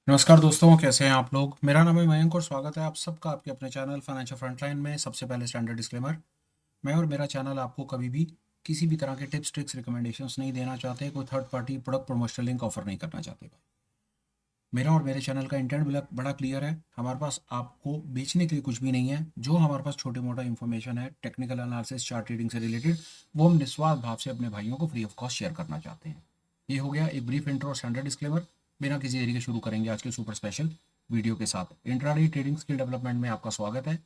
नमस्कार दोस्तों, कैसे हैं आप लोग। मेरा नाम है मयंक और स्वागत है आप सबका आपके अपने चैनल फाइनेंशियल फ्रंटलाइन में। सबसे पहले स्टैंडर्ड डिस्क्लेमर, मैं और मेरा चैनल आपको कभी भी किसी भी तरह के टिप्स ट्रिक्स रिकमेंडेशंस नहीं देना चाहते, कोई third party product promotional link offer नहीं करना चाहते। मेरा और मेरे चैनल का इंटेंट बड़ा क्लियर है। हमारे पास आपको बेचने के लिए कुछ भी नहीं है। जो हमारे पास छोटे मोटा इन्फॉर्मेशन है टेक्निकल एनालिसिस चार्ट ट्रेडिंग से रिलेटेड, वो हम निस्वार्थ भाव से अपने भाइयों को फ्री ऑफ कॉस्ट शेयर करना चाहते हैं। ये हो गया एक ब्रीफ इंट्रो और स्टैंडर्ड डिस्क्लेमर। बिना किसी देरी के शुरू करेंगे आज के सुपर स्पेशल वीडियो के साथ। इंट्राडे ट्रेडिंग स्किल डेवलपमेंट में आपका स्वागत है।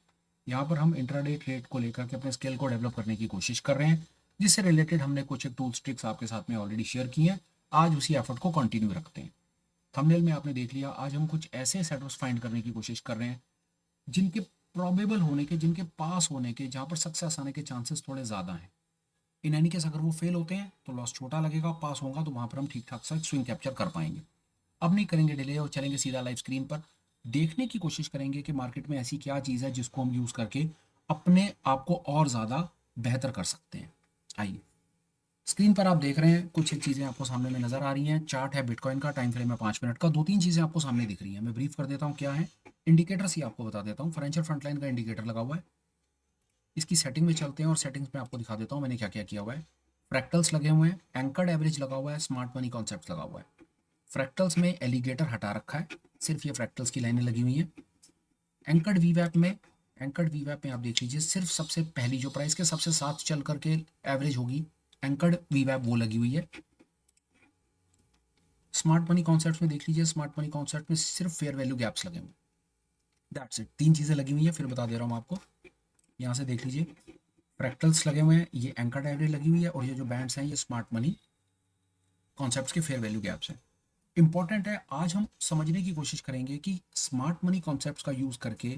यहाँ पर हम इंट्राडे ट्रेड को लेकर के अपने स्किल को डेवलप करने की कोशिश कर रहे हैं, जिससे रिलेटेड हमने कुछ एक टूल्स ट्रिक्स आपके साथ में ऑलरेडी शेयर की हैं। आज उसी एफर्ट को कंटिन्यू रखते हैं। थंबनेल में आपने देख लिया, आज हम कुछ ऐसे सेटअप्स फाइंड करने की कोशिश कर रहे हैं जिनके प्रोबेबल होने के, जिनके पास होने के, जहाँ पर सक्सेस आने के चांसेस थोड़े ज़्यादा हैं। इन एनी केस अगर वो फेल होते हैं तो लॉस छोटा लगेगा, पास होगा तो वहाँ पर हम ठीक ठाक सा स्विंग कैप्चर कर पाएंगे। अब नहीं करेंगे डिले और चलेंगे सीधा लाइव स्क्रीन पर। देखने की कोशिश करेंगे कि मार्केट में ऐसी क्या चीज़ है जिसको हम यूज़ करके अपने आप को और ज़्यादा बेहतर कर सकते हैं। आइए, स्क्रीन पर आप देख रहे हैं कुछ एक चीज़ें आपको सामने में नजर आ रही हैं। चार्ट है बिटकॉइन का, टाइम फ्रेम है 5 मिनट का। दो तीन चीज़ें आपको सामने दिख रही हैं, मैं ब्रीफ कर देता हूँ क्या है। इंडिकेटर्स ही आपको बता देता हूँ। फाइनेंशियल फ्रंटलाइन का इंडिकेटर लगा हुआ है। इसकी सेटिंग में चलते हैं और सेटिंग्स में आपको दिखा देता हूँ मैंने क्या क्या किया हुआ है। फ्रैक्टल्स लगे हुए हैं, एंकर्ड एवरेज लगा हुआ है, स्मार्ट मनी कॉन्सेप्ट लगा हुआ है। फ्रैक्टल्स में एलिगेटर हटा रखा है, सिर्फ ये फ्रैक्टल्स की लाइनें लगी हुई हैं। एंकर्ड वीवैप में आप देख लीजिए, सिर्फ सबसे पहली जो प्राइस के सबसे साथ चल करके एवरेज होगी, एंकर्ड वीवैप वो लगी हुई है। स्मार्ट मनी कॉन्सेप्ट में देख लीजिए, स्मार्ट मनी कॉन्सेप्ट में सिर्फ फेयर वैल्यू गैप्स लगे हुए। दैट्स इट, तीन चीज़ें लगी हुई है। फिर बता दे रहा हूँ आपको, यहाँ से देख लीजिए, फ्रैक्टल्स लगे हुए हैं, ये एंकर्ड एवरेज लगी हुई है, और ये जो बैंड्स हैं ये स्मार्ट मनी कॉन्सेप्ट्स के फेयर वैल्यू गैप्स हैं। इंपॉर्टेंट है, आज हम समझने की कोशिश करेंगे कि स्मार्ट मनी कॉन्सेप्ट्स का यूज़ करके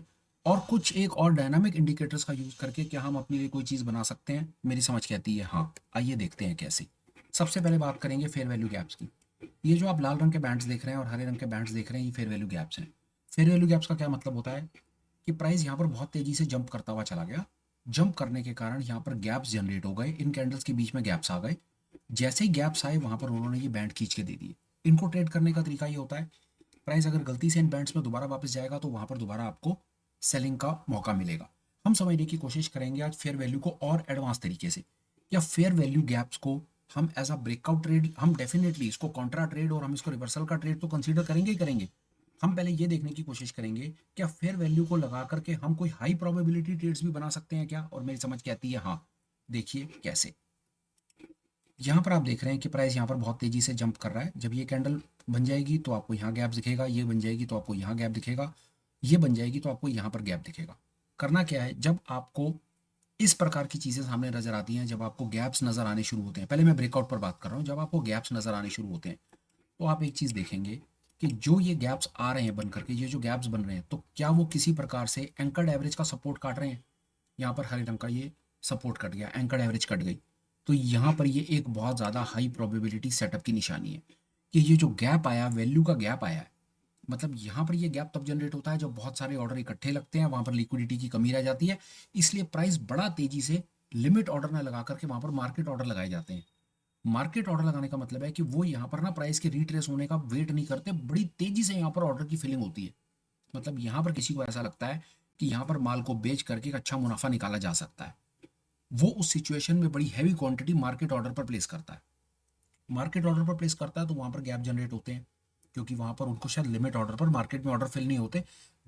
और कुछ एक और डायनामिक इंडिकेटर्स का यूज़ करके क्या हम अपने लिए कोई चीज़ बना सकते हैं। मेरी समझ कहती है हाँ। आइए देखते हैं कैसे। सबसे पहले बात करेंगे फेयर वैल्यू गैप्स की। ये जो आप लाल रंग के बैंड्स देख रहे हैं और हरे रंग के बैंड्स देख रहे हैं, ये फेयर वैल्यू गैप्स हैं। फेयर वैल्यू गैप्स का क्या मतलब होता है कि प्राइस यहाँ पर बहुत तेज़ी से जंप करता हुआ चला गया। जंप करने के कारण यहाँ पर गैप्स जनरेट हो गए, इन कैंडल्स के बीच में गैप्स आ गए। जैसे ही गैप्स आए वहाँ पर उन्होंने ये बैंड खींच के दे दिए। इनको ट्रेड करने का तरीका ये होता है, प्राइस अगर गलती से इन बैंड्स में दोबारा वापस जाएगा तो वहाँ पर दोबारा आपको सेलिंग का मौका मिलेगा। हम समझने की कोशिश करेंगे आज फेयर वैल्यू को और एडवांस तरीके से, या फेयर वैल्यू गैप्स को हम एज अ ब्रेकआउट ट्रेड, हम डेफिनेटली इसको कॉन्ट्रा ट्रेड और हम इसको रिवर्सल का ट्रेड तो कंसीडर करेंगे ही करेंगे। हम पहले ये देखने की कोशिश करेंगे क्या फेयर वैल्यू को लगा करके हम कोई हाई प्रोबेबिलिटी ट्रेड्स भी बना सकते हैं क्या, और मेरी समझ कहती है हाँ। देखिए कैसे। यहाँ पर आप देख रहे हैं कि प्राइस यहाँ पर बहुत तेजी से जंप कर रहा है। जब ये कैंडल बन जाएगी तो आपको यहाँ गैप दिखेगा, ये बन जाएगी तो आपको यहाँ गैप दिखेगा, ये बन जाएगी तो आपको यहाँ पर गैप दिखेगा। करना क्या है, जब आपको इस प्रकार की चीज़ें सामने नजर आती हैं, जब आपको गैप्स नजर आने शुरू होते हैं, पहले मैं ब्रेकआउट पर बात कर रहा हूँ, जब आपको गैप्स नजर आने शुरू होते हैं तो आप एक चीज़ देखेंगे कि जो ये गैप्स आ रहे हैं बन करके, ये जो गैप्स बन रहे हैं, तो क्या वो किसी प्रकार से एंकर्ड एवरेज का सपोर्ट काट रहे हैं। यहाँ पर हरे रंग का ये सपोर्ट कट गया, एंकर्ड एवरेज कट गई। तो यहाँ पर ये एक बहुत ज़्यादा हाई प्रोबेबिलिटी सेटअप की निशानी है कि ये जो गैप आया, वैल्यू का गैप आया है, मतलब यहाँ पर ये गैप तब जनरेट होता है जब बहुत सारे ऑर्डर इकट्ठे लगते हैं, वहाँ पर लिक्विडिटी की कमी रह जाती है। इसलिए प्राइस बड़ा तेजी से लिमिट ऑर्डर ना लगा करके वहाँ पर मार्केट ऑर्डर लगाए जाते हैं। मार्केट ऑर्डर लगाने का मतलब है कि वो यहाँ पर ना प्राइस के रिट्रेस होने का वेट नहीं करते, बड़ी तेजी से यहाँ पर ऑर्डर की फिलिंग होती है। मतलब यहाँ पर किसी को ऐसा लगता है कि यहाँ पर माल को बेच करके एक अच्छा मुनाफा निकाला जा सकता है, वो उस सिचुएशन में बड़ी हैवी क्वांटिटी मार्केट ऑर्डर पर प्लेस करता है। मार्केट ऑर्डर पर प्लेस करता है तो वहाँ पर गैप जनरेट होते हैं, क्योंकि वहाँ पर उनको शायद लिमिट ऑर्डर पर मार्केट में ऑर्डर फिल नहीं होते।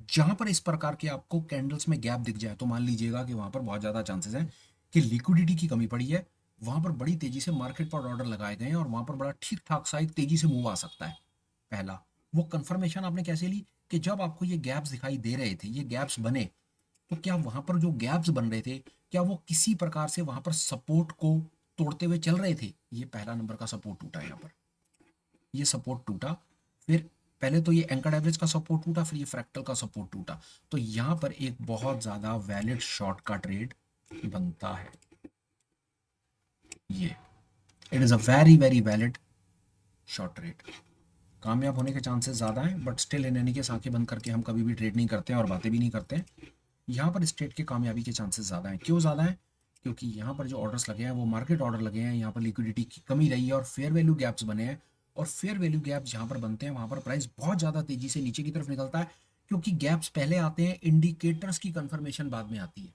जहाँ पर इस प्रकार के आपको कैंडल्स में गैप दिख जाए तो मान लीजिएगा कि वहाँ पर बहुत ज़्यादा चांसेस हैं कि लिक्विडिटी की कमी पड़ी है। वहाँ पर बड़ी तेजी से मार्केट पर ऑर्डर लगाए गए हैं और वहाँ पर बड़ा ठीक ठाक सा एक तेजी से मूव आ सकता है। पहला, वो कंफर्मेशन आपने कैसे ली कि जब आपको ये गैप्स दिखाई दे रहे थे, ये गैप्स बने, तो क्या वहां पर जो गैप्स बन रहे थे, क्या वो किसी प्रकार से वहां पर सपोर्ट को तोड़ते हुए चल रहे थे। ये पहला नंबर का सपोर्ट टूटा, यहाँ पर ये सपोर्ट टूटा। फिर पहले तो ये एंकर्ड एवरेज का सपोर्ट टूटा, फिर ये फ्रैक्टल का सपोर्ट टूटा। तो यहाँ पर एक बहुत ज्यादा वैलिड शॉर्ट का ट्रेड बनता है। ये it is a very very valid short trade. कामयाब होने के चांसेस ज़्यादा हैं, but still in any case आंखें बंद करके हम कभी भी ट्रेड नहीं करते हैं और बातें भी नहीं करते हैं। यहाँ पर इस ट्रेड की कामयाबी के चांसेस ज़्यादा हैं। क्यों ज़्यादा हैं? क्योंकि यहाँ पर जो ऑर्डर्स लगे हैं वो मार्केट ऑर्डर लगे हैं, यहाँ पर लिक्विडिटी की कमी रही है और फेयर वैल्यू गैप्स बने हैं। और फेयर वैल्यू गैप जहां पर बनते हैं वहां पर प्राइस बहुत ज़्यादा तेजी से नीचे की तरफ निकलता है, क्योंकि गैप्स पहले आते हैं, इंडिकेटर्स की कंफर्मेशन बाद में आती है।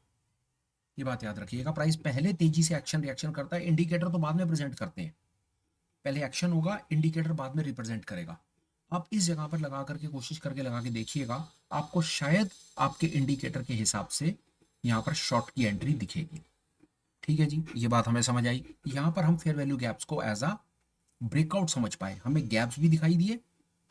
ये बात याद रखिएगा, प्राइस पहले तेजी से एक्शन रिएक्शन करता है, इंडिकेटर तो बाद में प्रेजेंट करते हैं। पहले एक्शन होगा, इंडिकेटर बाद में रिप्रेजेंट करेगा। आप इस जगह पर लगा करके कोशिश करके लगा के देखिएगा, आपको शायद आपके इंडिकेटर के हिसाब से यहाँ पर शॉर्ट की एंट्री दिखेगी। ठीक है जी, ये बात हमें समझ आई। यहाँ पर हम फेयर वैल्यू गैप्स को एज अ ब्रेकआउट समझ पाए, हमें गैप्स भी दिखाई दिए,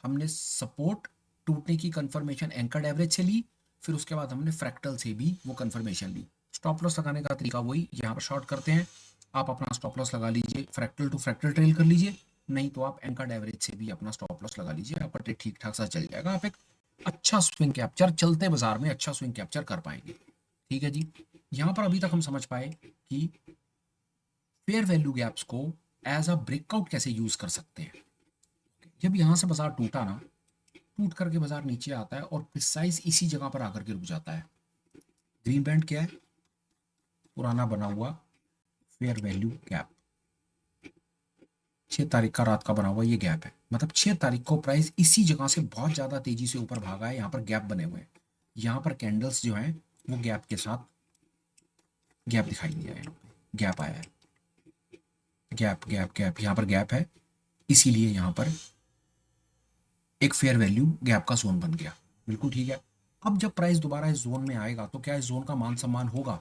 हमने सपोर्ट टूटने की कंफर्मेशन एंकर्ड एवरेज से ली, फिर उसके बाद हमने फ्रैक्टल से भी वो कंफर्मेशन ली। स्टॉप लॉस लगाने का तरीका वही, यहाँ पर शॉर्ट करते हैं, आप अपना स्टॉप लॉस लगा लीजिए, फ्रैक्टल टू फ्रैक्टल ट्रेल कर लीजिए, नहीं तो आप एंकर्ड एवरेज से भी अपना स्टॉप लॉस लगा लीजिए, आपका ट्रेड ठीक ठाक सा चल जाएगा, आप एक अच्छा स्विंग कैप्चर चलते बाजार में अच्छा स्विंग कैप्चर कर पाएंगे। ठीक है जी, यहाँ पर अभी तक हम समझ पाए कि फेयर वैल्यू गैप्स को एज अ ब्रेकआउट कैसे यूज कर सकते हैं। जब यहाँ से बाजार टूटा ना, टूट करके बाजार नीचे आता है और प्रिसाइज इसी जगह पर आकर के रुक जाता है। ग्रीन बैंड क्या है? पुराना बना हुआ फेयर वैल्यू गैप, 6 तारीख का रात का बना हुआ ये गैप है, मतलब 6 तारीख को प्राइस इसी जगह से बहुत ज्यादा तेजी से ऊपर भागा है, यहाँ पर गैप बने हुए हैं, यहाँ पर कैंडल्स जो हैं वो गैप के साथ गैप दिखाई दिया है, गैप आया है, गैप गैप गैप, यहाँ पर गैप है, इसीलिए यहाँ पर एक फेयर वैल्यू गैप का जोन बन गया। बिल्कुल ठीक है। अब जब प्राइस दोबारा इस जोन में आएगा तो क्या इस जोन का मान सम्मान होगा?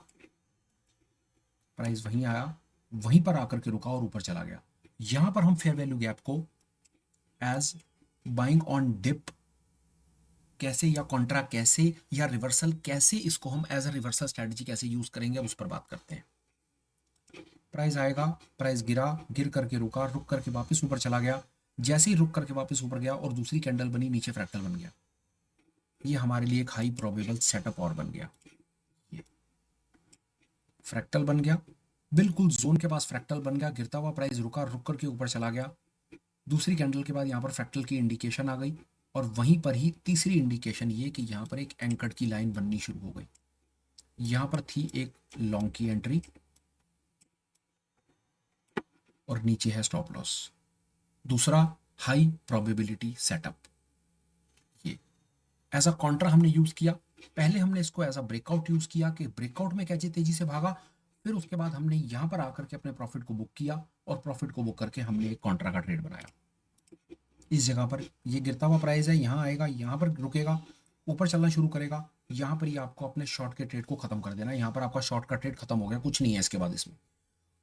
प्राइस वहीं आया, वहीं पर आकर के रुका और ऊपर चला गया। यहां पर हम फेयर वैल्यू गैप को एज बाइंग ऑन डिप कैसे, या कॉन्ट्रा कैसे, या रिवर्सल कैसे, इसको हम एज अ रिवर्सल स्ट्रेटजी कैसे यूज करेंगे, उस पर बात करते हैं। प्राइस आएगा, प्राइस गिरा, गिर करके रुका, रुक करके वापस ऊपर चला गया, जैसे ही रुक करके वापस ऊपर गया और दूसरी कैंडल बनी, नीचे फ्रैक्टल बन गया, ये हमारे लिए एक हाई प्रोबेबल सेटअप और बन गया। ये फ्रैक्टल बन गया, बिल्कुल जोन के पास फ्रैक्टल बन गया, गिरता हुआ प्राइस रुका, रुक करके ऊपर चला गया, दूसरी कैंडल के बाद यहाँ पर फ्रैक्टल की इंडिकेशन आ गई, और वहीं पर ही तीसरी इंडिकेशन ये कि यहाँ पर एक एंकर्ड की लाइन बननी शुरू हो गई। यहाँ पर थी एक लॉन्ग की एंट्री और नीचे है स्टॉप लॉस। दूसरा हाई प्रोबेबिलिटी सेटअप, ये एज अ काउंटर हमने यूज किया। पहले हमने इसको एज अ ब्रेकआउट यूज किया कि ब्रेकआउट में कैसे तेजी से भागा, फिर उसके बाद हमने यहां पर आकर के अपने प्रॉफिट को बुक किया, और प्रॉफिट को बुक करके हमने एक कॉन्ट्रा का ट्रेड बनाया। इस जगह पर ये गिरता हुआ प्राइस है, यहाँ आएगा, यहाँ पर रुकेगा, ऊपर चलना शुरू करेगा, यहाँ पर ही आपको अपने शॉर्ट के ट्रेड को खत्म कर देना है। यहाँ पर आपका शॉर्ट का ट्रेड खत्म हो गया, कुछ नहीं है इसके बाद इसमें।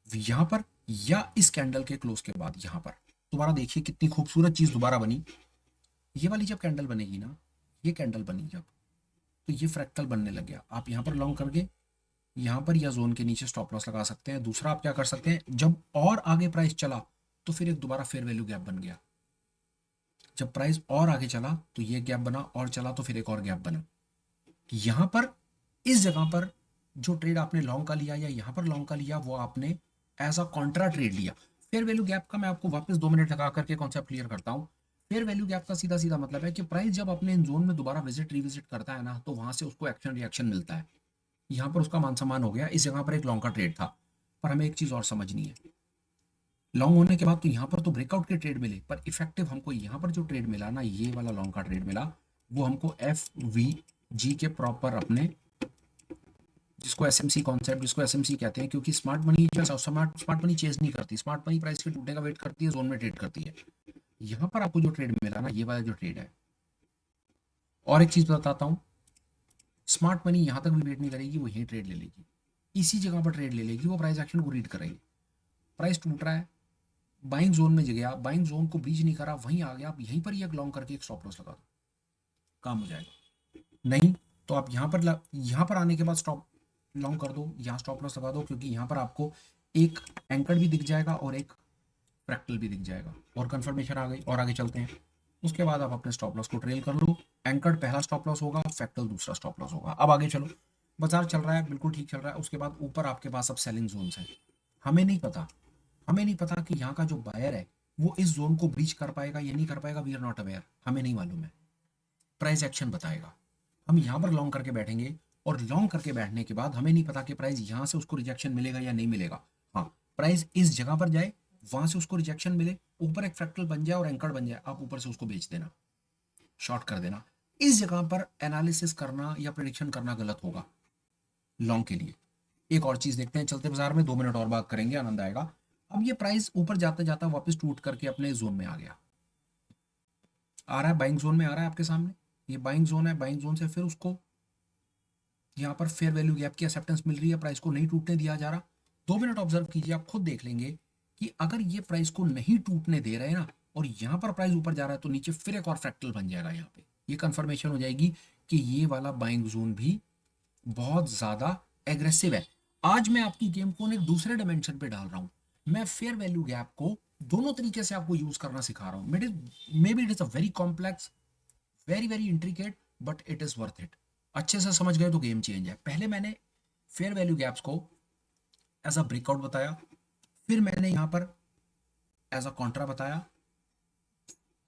यहाँ पर या इस कैंडल के क्लोज के बाद यहाँ पर दोबारा देखिए कितनी खूबसूरत चीज दोबारा बनी। ये वाली जब कैंडल बनेगी ना, ये कैंडल बनी जब, तो ये फ्रैक्टल बनने लग गया। आप यहाँ पर लॉन्ग करके यहाँ पर या जोन के नीचे स्टॉप लॉस लगा सकते हैं। दूसरा आप क्या कर सकते हैं, जब और आगे प्राइस चला तो फिर एक दोबारा फेयर वैल्यू गैप बन गया। जब प्राइस और आगे चला तो ये गैप बना, और चला तो फिर एक और गैप बना। यहाँ पर इस जगह पर जो ट्रेड आपने लॉन्ग का लिया या यहाँ पर लॉन्ग का लिया, वो आपने एज अ कॉन्ट्रा ट्रेड लिया। फेयर वैल्यू गैप का मैं आपको वापस 2 मिनट लगा करके कॉन्सेप्ट क्लियर करता हूँ। फेयर वैल्यू गैप का सीधा सीधा मतलब है कि प्राइस जब अपने जोन में दोबारा विजिट रिविजिट करता है ना, तो वहां से उसको एक्शन रिएक्शन मिलता है। यहाँ पर उसका मान सम्मान हो गया, इस जगह पर एक लॉन्ग का ट्रेड था। पर हमें एक चीज और समझनी है, लॉन्ग होने के बाद तो यहाँ पर तो ब्रेकआउट के ट्रेड मिले, पर इफेक्टिव हमको यहाँ पर जो ट्रेड मिला ना, ये वाला लॉन्ग का ट्रेड मिला, वो हमको FVG के प्रॉपर अपने, जिसको SMC कॉन्सेप्ट, जिसको SMC कहते हैं, क्योंकि smart money smart money chase नहीं करती, स्मार्ट मनी प्राइस के टूटने का वेट करती है, जोन में ट्रेड करती है। यहाँ पर आपको जो ट्रेड मिला ना, ये वाला जो ट्रेड है। और एक चीज बताता हूँ, स्मार्ट मनी यहाँ तक भी वेट नहीं करेगी, वो यही ट्रेड ले लेगी, इसी जगह पर ट्रेड ले लेगी, वो प्राइस एक्शन को रीड करेगी। प्राइस टूट रहा है, बाइंग जोन में गया, बाइंग जोन को ब्रीच नहीं करा, वहीं आ गया, आप यहीं पर ही एक लॉन्ग करके एक स्टॉप लॉस लगा दो, काम हो जाएगा। नहीं तो आप यहाँ पर आने के बाद स्टॉप लॉन्ग कर दो, यहाँ स्टॉप लॉस लगा दो, क्योंकि यहाँ पर आपको एक एंकर भी दिख जाएगा और एक फ्रैक्टल भी दिख जाएगा, और कंफर्मेशन आ गई। और आगे चलते हैं, उसके बाद आप अपने स्टॉप लॉस को ट्रेल कर लो। एंकर पहला स्टॉप लॉस होगा, फ्रैक्टल दूसरा स्टॉप लॉस होगा। अब आगे चलो, बाजार चल रहा है, बिल्कुल ठीक चल रहा है। उसके बाद ऊपर आपके पास अब सेलिंग जोन्स है। हमें नहीं पता कि यहाँ का जो बायर है वो इस जोन को ब्रीच कर पाएगा या नहीं कर पाएगा, वी आर नॉट अवेयर, हमें नहीं मालूम है, प्राइस एक्शन बताएगा। हम यहाँ पर लॉन्ग करके बैठेंगे, और लॉन्ग करके बैठने के बाद हमें नहीं पता कि प्राइस यहाँ से उसको रिजेक्शन मिलेगा या नहीं मिलेगा। हाँ, प्राइस इस जगह पर जाए, वहां से उसको रिजेक्शन मिले, ऊपर एक फ्रैक्टल बन जाए और एंकर बन जाए, आप ऊपर से उसको बेच देना, शॉर्ट कर देना। इस जगह पर एनालिसिस करना या प्रेडिक्शन करना गलत होगा लॉन्ग के लिए। एक और चीज देखते हैं चलते बाजार में, 2 मिनट और बात करेंगे, आनंद आएगा। अब ये प्राइस ऊपर जाता जाता वापस टूट करके अपने जोन में आ गया, आ रहा है बाइंग जोन में, आ रहा है आपके सामने, ये बाइंग जोन है। बाइंग जोन से फिर उसको यहाँ पर फेयर वैल्यू गैप की एक्सेप्टेंस मिल रही है, प्राइस को नहीं टूटने दिया जा रहा। 2 मिनट ऑब्जर्व कीजिए, आप खुद देख लेंगे कि अगर ये प्राइस को नहीं टूटने दे रहे हैं ना, और यहाँ पर प्राइस ऊपर जा रहा है, तो नीचे फिर एक और फ्रैक्टल बन जाएगा। यहाँ पे ये कंफर्मेशन हो जाएगी कि ये वाला बाइंग जोन भी बहुत ज्यादा एग्रेसिव है। आज मैं आपकी गेम को एक दूसरे डायमेंशन पे डाल रहा हूँ, मैं फेयर वैल्यू गैप को दोनों तरीके से आपको यूज करना सिखा रहा हूँ। May be it is a very complex, very very intricate, but it is worth it. अच्छे से समझ गए तो गेम चेंज है। पहले मैंने फेयर वैल्यू गैप्स को एज अ ब्रेकआउट बताया, फिर मैंने यहां पर एज अ कॉन्ट्रा बताया,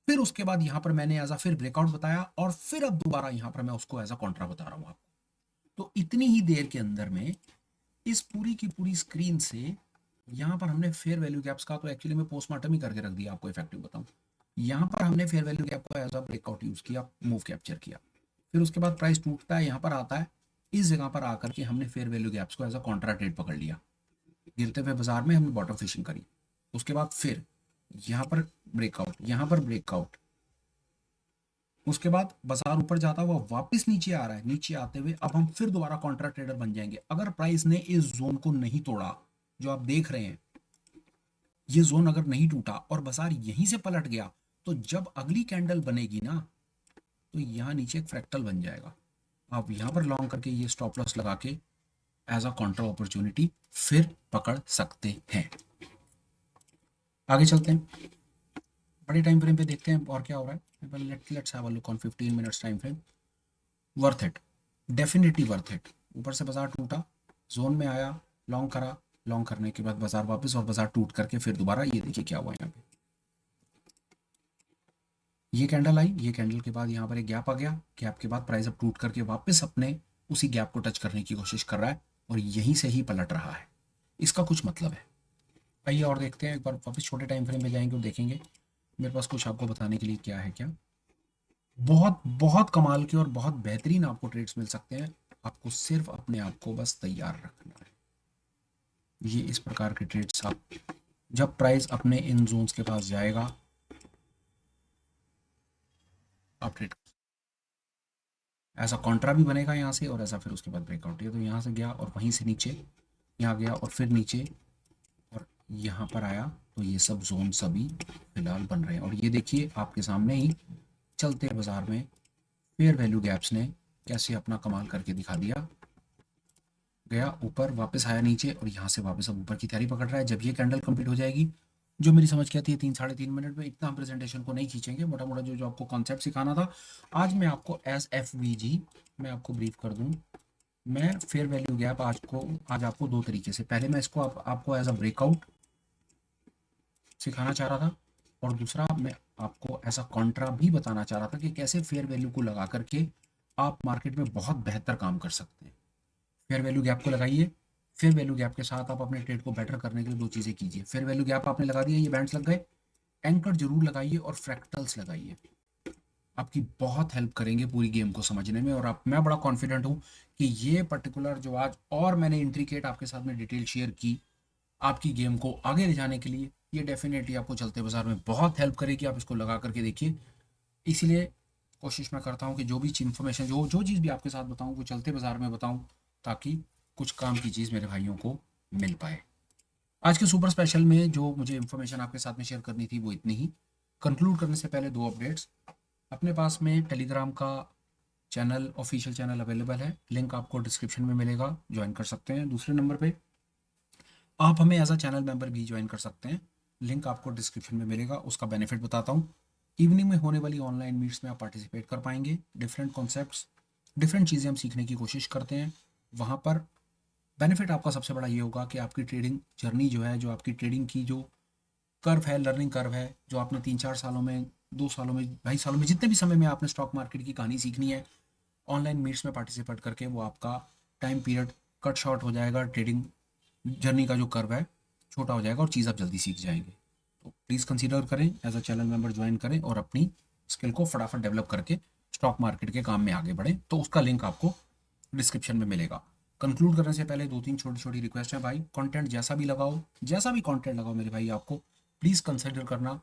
फिर उसके बाद यहां पर मैंने एज अ फिर ब्रेकआउट बताया, और फिर अब दोबारा यहां पर मैं उसको एज अ कॉन्ट्रा बता रहा हूं आपको। तो इतनी ही देर के अंदर में इस पूरी की पूरी स्क्रीन से यहां पर हमने फेयर वैल्यू गैप्स का तो एक्चुअली मैं पोस्टमार्टम ही करके रख दिया, आपको इफेक्टिव बताऊं। यहां पर हमने फेयर वैल्यू गैप को एज अ ब्रेकआउट यूज किया, मूव कैप्चर किया, फिर उसके बाद प्राइस टूटता है, यहाँ पर आता है, इस जगह पर आकर के हमने फेयर वैल्यू गैप्स को एज अ कॉन्ट्रा ट्रेड पकड़ लिया, गिरते हुए बाजार में हमने बॉटम फिशिंग करी। उसके बाद फिर यहाँ पर ब्रेकआउट, यहाँ पर ब्रेकआउट, उसके बाद बाजार ऊपर जाता हुआ वापस नीचे आ रहा है, नीचे आते हुए अब हम फिर दोबारा कॉन्ट्रा ट्रेडर बन जाएंगे। अगर प्राइस ने इस जोन को नहीं तोड़ा जो आप देख रहे हैं, ये जोन अगर नहीं टूटा और बाजार यहीं से पलट गया, तो जब अगली कैंडल बनेगी ना, तो यहाँ नीचे एक फ्रैक्टल बन जाएगा। आप यहाँ पर लॉन्ग करके ये स्टॉप लॉस लगा के एज अ काउंटर अपॉर्चुनिटी फिर पकड़ सकते हैं। आगे चलते हैं, बड़े टाइम फ्रेम पे देखते हैं और क्या हो रहा है। Let's have a look on 15 minutes time frame. Worth it, definitely worth it. ऊपर से बाजार टूटा, जोन में आया, लॉन्ग करा, लॉन्ग करने के बाद बाजार वापस, और बाजार टूट करके फिर दोबारा, ये देखिए क्या हुआ यहाँ पे, ये कैंडल आई, ये कैंडल के बाद यहाँ पर एक गैप आ गया, गैप के बाद प्राइस अब टूट करके वापस अपने उसी गैप को टच करने की कोशिश कर रहा है, और यहीं से ही पलट रहा है। इसका कुछ मतलब है। आइए और देखते हैं, एक बार वापस छोटे टाइम फ्रेम में जाएंगे और देखेंगे मेरे पास कुछ आपको बताने के लिए क्या है। क्या बहुत बहुत कमाल के और बहुत बेहतरीन आपको ट्रेड्स मिल सकते हैं, आपको सिर्फ अपने आप को बस तैयार रखना है। ये इस प्रकार के ट्रेड्स आप जब प्राइस अपने इन जोन्स के पास जाएगा आप ट्रेड, ऐसा कॉन्ट्रा भी बनेगा यहाँ से, और ऐसा फिर उसके बाद ब्रेकआउट। ये तो यहाँ से गया और वहीं से नीचे यहाँ गया और फिर नीचे और यहाँ पर आया, तो ये सब जोन सभी फिलहाल बन रहे हैं। और ये देखिए आपके सामने ही चलते बाजार में फेयर वैल्यू गैप्स ने कैसे अपना कमाल करके दिखा दिया। गया ऊपर, वापस आया नीचे, और यहाँ से वापस अब ऊपर की तैयारी पकड़ रहा है। जब ये कैंडल कंप्लीट हो जाएगी, जो मेरी समझ के आती है 3 साढ़े 3 मिनट में, इतना हम प्रेजेंटेशन को नहीं खींचेंगे, मोटा मोटा जो जो आपको कॉन्सेप्ट सिखाना था आज मैं आपको एज FVG मैं आपको ब्रीफ कर दूं। मैं फेयर वैल्यू गैप आज आपको दो तरीके से, पहले मैं इसको आपको एज अ ब्रेकआउट सिखाना चाह रहा था, और दूसरा मैं आपको ऐसा कॉन्ट्रा भी बताना चाह रहा था कि कैसे फेयर वैल्यू को लगा करके आप मार्केट में बहुत बेहतर काम कर सकते हैं। फेयर वैल्यू गैप को लगाइए, फेयर वैल्यू गैप के साथ आप अपने ट्रेड को बेटर करने के लिए दो चीज़ें कीजिए। फेयर वैल्यू गैप आपने लगा दिया, ये बैंड्स लग गए, एंकर जरूर लगाइए और फ्रैक्टल्स लगाइए, आपकी बहुत हेल्प करेंगे पूरी गेम को समझने में। और मैं बड़ा कॉन्फिडेंट हूँ कि ये पर्टिकुलर जो आज और मैंने इंट्रिकेट आपके साथ में डिटेल शेयर की आपकी गेम को आगे ले जाने के लिए, ये डेफिनेटली आपको चलते बाजार में बहुत हेल्प करेगी। आप इसको लगा करके देखिए। इसीलिए कोशिश मैं करता हूँ कि जो भी इन्फॉर्मेशन, जो जो चीज़ भी आपके साथ बताऊँ वो चलते बाजार में बताऊँ, ताकि कुछ काम की चीज़ मेरे भाइयों को मिल पाए। आज के सुपर स्पेशल में जो मुझे इन्फॉर्मेशन आपके साथ में शेयर करनी थी वो इतनी ही। कंक्लूड करने से पहले दो अपडेट्स, अपने पास में टेलीग्राम का चैनल, ऑफिशियल चैनल अवेलेबल है, लिंक आपको डिस्क्रिप्शन में मिलेगा, ज्वाइन कर सकते हैं। दूसरे नंबर पे आप हमें एज अ चैनल मेंबर भी ज्वाइन कर सकते हैं, लिंक आपको डिस्क्रिप्शन में मिलेगा। उसका बेनिफिट बताता हूँ, इवनिंग में होने वाली ऑनलाइन मीट्स में आप पार्टिसिपेट कर पाएंगे। डिफरेंट कॉन्सेप्ट्स, डिफरेंट चीज़ें हम सीखने की कोशिश करते हैं वहाँ पर। बेनिफिट आपका सबसे बड़ा ये होगा कि आपकी ट्रेडिंग जर्नी जो है, जो आपकी ट्रेडिंग की जो कर्व है, लर्निंग कर्व है, जो आपने 3-4 सालों में, 2 सालों में, 22 सालों में, जितने भी समय में आपने स्टॉक मार्केट की कहानी सीखनी है, ऑनलाइन मीट्स में पार्टिसिपेट करके वो आपका टाइम पीरियड कट शॉर्ट हो जाएगा। ट्रेडिंग जर्नी का जो कर्व है छोटा हो जाएगा और चीज़ आप जल्दी सीख जाएंगे। प्लीज़ कंसीडर करें, as a channel member join करें और अपनी स्किल को फटाफट डेवलप करके स्टॉक मार्केट के काम में आगे बढ़ें। तो उसका लिंक आपको डिस्क्रिप्शन में मिलेगा। कंक्लूड करने से पहले 2-3 छोटी-छोटी रिक्वेस्ट है भाई, कंटेंट जैसा भी लगाओ, जैसा भी कंटेंट लगाओ मेरे भाई, आपको प्लीज़ कंसिडर करना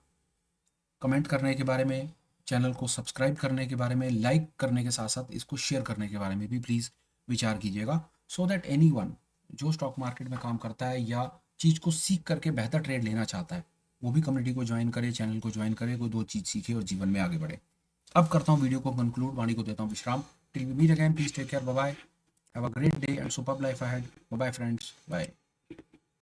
कमेंट करने के बारे में, चैनल को सब्सक्राइब करने के बारे में, लाइक करने के साथ-साथ इसको शेयर करने के बारे में भी प्लीज़ विचार कीजिएगा, सो दैट एनीवन जो स्टॉक मार्केट में काम करता है या चीज़ को सीख करके बेहतर ट्रेड लेना चाहता है, वो भी कम्युनिटी को ज्वाइन करे, चैनल को ज्वाइन करे, कोई 2 चीज़ सीखे और जीवन में आगे बढ़े। अब करता हूँ वीडियो को कंक्लूड, वाणी को देता हूँ विश्राम। Till we meet again, please take care, bye bye, have a great day and superb life ahead. Bye bye friends, bye.